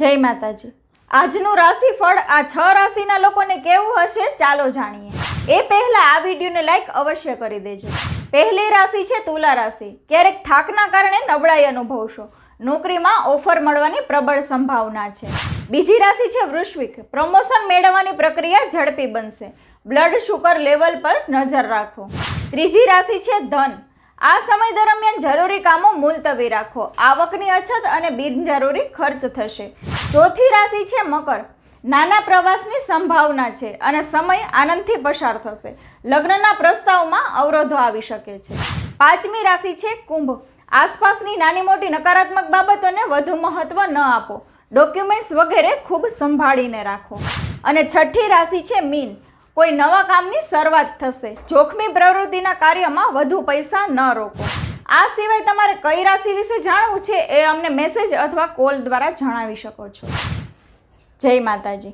જય માતાજી। આજનું રાશિફળ આ 6 રાશિના લોકોને કેવું હશે ચાલો જાણીએ। એ પહેલા આ વિડીયોને લાઈક અવશ્ય કરી દેજો। પહેલી રાશિ છે તુલા રાશિ। ક્યારેક થાકના કારણે નબળાઈ અનુભવશો। નોકરીમાં ઓફર મળવાની પ્રબળ સંભાવના છે। બીજી રાશિ છે વૃશ્ચિક। પ્રમોશન મેળવવાની પ્રક્રિયા ઝડપી બનશે। બ્લડ શુગર લેવલ પર નજર રાખો। ત્રીજી રાશિ છે ધન। આ સમય દરમિયાન જરૂરી કામો મુલતવી રાખો। આવકની અછત અને બિનજરૂરી ખર્ચ થશે। ચોથી રાશિ છે મકર। નાના પ્રવાસની સંભાવના છે અને સમય આનંદથી પસાર થશે। લગ્નના પ્રસ્તાવમાં અવરોધો આવી શકે છે। પાંચમી રાશિ છે કુંભ। આસપાસની નાની મોટી નકારાત્મક બાબતોને વધુ મહત્વ ન આપો। ડોક્યુમેન્ટ્સ વગેરે ખૂબ સંભાળીને રાખો। અને છઠ્ઠી રાશિ છે મીન। કોઈ નવા કામની શરૂઆત થશે। જોખમી પ્રવૃત્તિના કાર્યમાં વધુ પૈસા ન રોકો। આ સિવાય તમારે કઈ રાશિ વિશે જાણવું છે એ અમને મેસેજ અથવા કોલ દ્વારા જણાવી શકો છો। જય માતાજી।